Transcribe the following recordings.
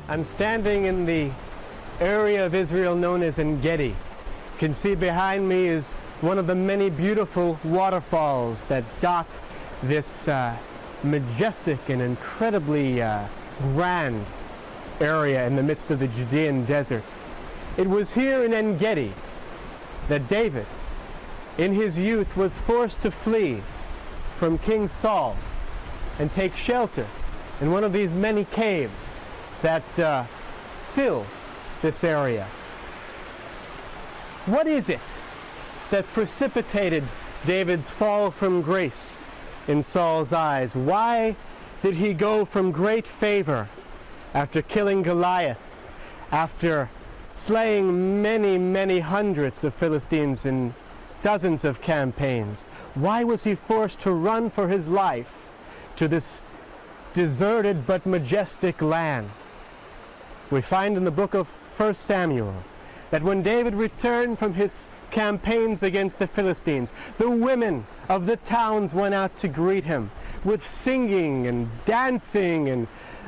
I'm standing in the area of Israel known as En Gedi. You can see behind me is one of the many beautiful waterfalls that dot this majestic and incredibly grand area in the midst of the Judean desert. It was here in En Gedi that David, in his youth, was forced to flee from King Saul and take shelter in one of these many caves that fill this area. What is it that precipitated David's fall from grace in Saul's eyes? Why did he go from great favor after killing Goliath, after slaying many hundreds of Philistines in dozens of campaigns? Why was he forced to run for his life to this deserted but majestic land? We find in the book of 1 Samuel that when David returned from his campaigns against the Philistines, the women of the towns went out to greet him with singing and dancing and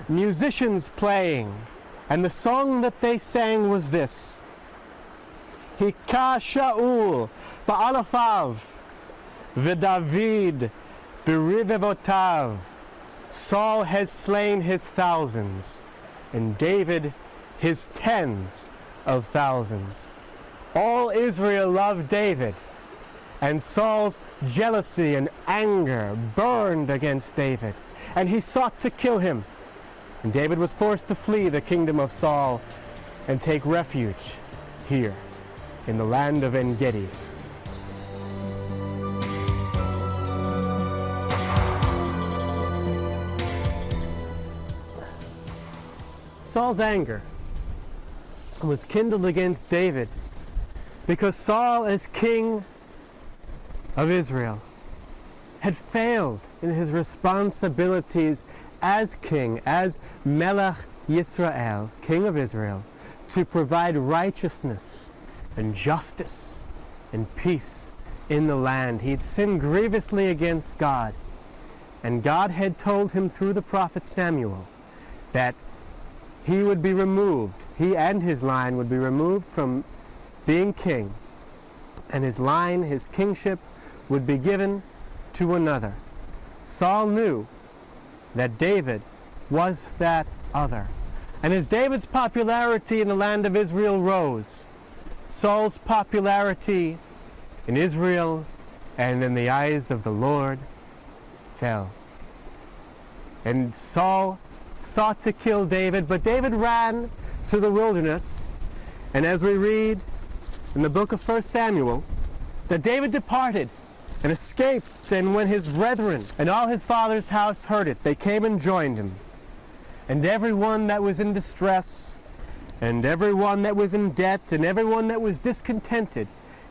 musicians playing. And the song that they sang was this: Hika Shaul ba'alafav v'David b'rivevotav. Saul has slain his thousands, and David his tens of thousands. All Israel loved David, and Saul's jealousy and anger burned against David, and he sought to kill him. And David was forced to flee the kingdom of Saul and take refuge here in the land of En Gedi. Saul's anger was kindled against David because Saul, as king of Israel, had failed in his responsibilities as king, as Melech Yisrael, king of Israel, to provide righteousness and justice and peace in the land. He had sinned grievously against God, and God had told him through the prophet Samuel that he would be removed, he and his line would be removed from being king, and his line, his kingship, would be given to another. Saul knew that David was that other. And as David's popularity in the land of Israel rose, Saul's popularity in Israel and in the eyes of the Lord fell. And Saul sought to kill David, but David ran to the wilderness. And as we read in the book of 1 Samuel, that David departed and escaped, and when his brethren and all his father's house heard it, they came and joined him. And everyone that was in distress, and everyone that was in debt, and everyone that was discontented,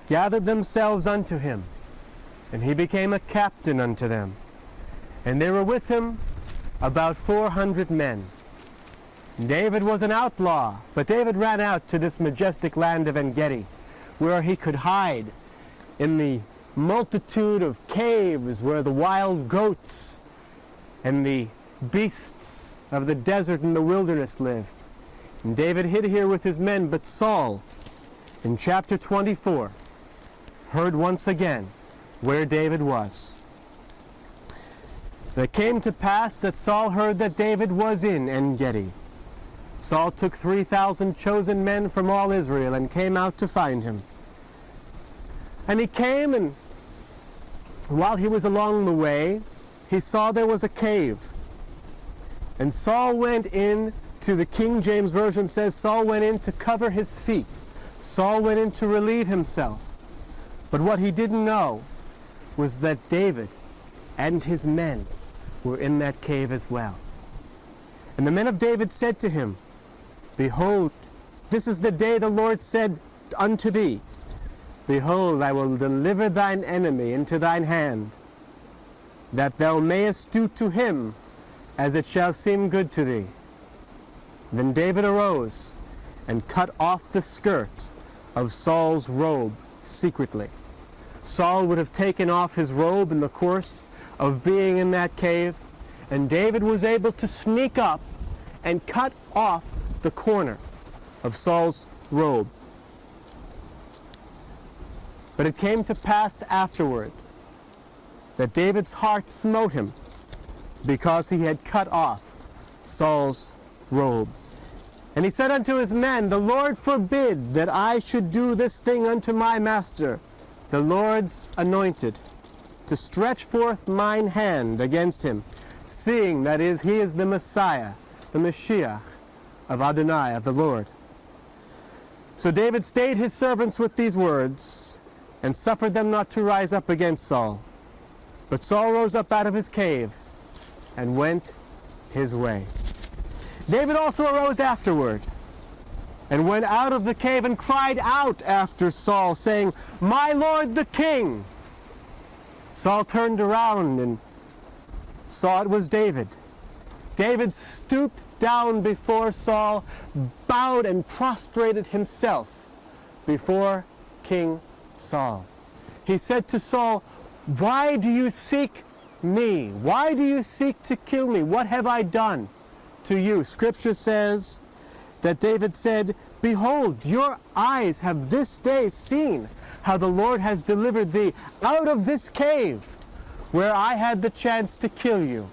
gathered themselves unto him, and he became a captain unto them. And there were with him about 400 men. David was an outlaw, but David ran out to this majestic land of En Gedi, where he could hide in the multitude of caves where the wild goats and the beasts of the desert and the wilderness lived. And David hid here with his men, but Saul, in chapter 24, heard once again where David was. It came to pass that Saul heard that David was in En Gedi. Saul took 3,000 chosen men from all Israel and came out to find him. And he came, and while he was along the way, he saw there was a cave. And Saul went in, to the King James Version says, Saul went in to cover his feet. Saul went in to relieve himself. But what he didn't know was that David and his men were in that cave as well. And the men of David said to him, Behold, this is the day the Lord said unto thee, Behold, I will deliver thine enemy into thine hand, that thou mayest do to him as it shall seem good to thee. Then David arose and cut off the skirt of Saul's robe secretly. Saul would have taken off his robe in the course of being in that cave, and David was able to sneak up and cut off the corner of Saul's robe. But it came to pass afterward that David's heart smote him because he had cut off Saul's robe. And he said unto his men, The Lord forbid that I should do this thing unto my master, the Lord's anointed, to stretch forth mine hand against him, seeing that he is the Messiah, the Mashiach of Adonai, of the Lord. So David stayed his servants with these words, and suffered them not to rise up against Saul. But Saul rose up out of his cave, and went his way. David also arose afterward, and went out of the cave, and cried out after Saul, saying, My lord the king! Saul turned around and saw it was David. David stooped down before Saul, bowed and prostrated himself before King Saul. He said to Saul, Why do you seek me? Why do you seek to kill me? What have I done to you? Scripture says that David said, Behold, your eyes have this day seen how the Lord has delivered thee out of this cave where I had the chance to kill you.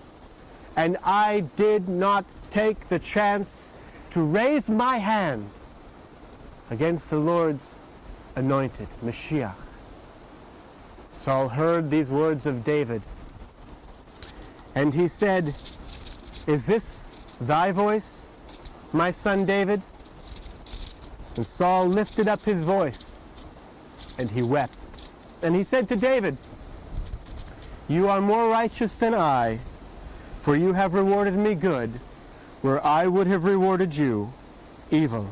And I did not take the chance to raise my hand against the Lord's anointed, Mashiach. Saul heard these words of David, and he said, Is this thy voice, my son David? And Saul lifted up his voice, and he wept. And he said to David, You are more righteous than I, for you have rewarded me good, where I would have rewarded you evil.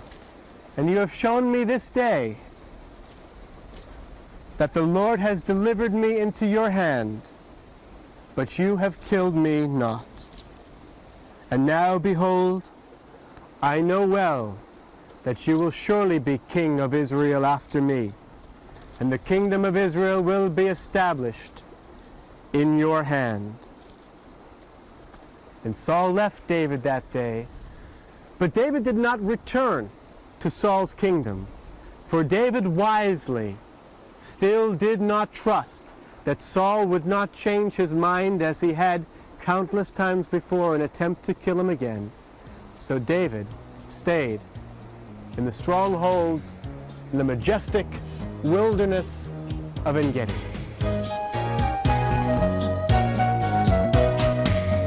And you have shown me this day that the Lord has delivered me into your hand, but you have killed me not. And now, behold, I know well that you will surely be king of Israel after me, and the kingdom of Israel will be established in your hand. And Saul left David that day, but David did not return to Saul's kingdom, for David wisely still did not trust that Saul would not change his mind as he had countless times before and attempt to kill him again. So David stayed in the strongholds in the majestic wilderness of En Gedi.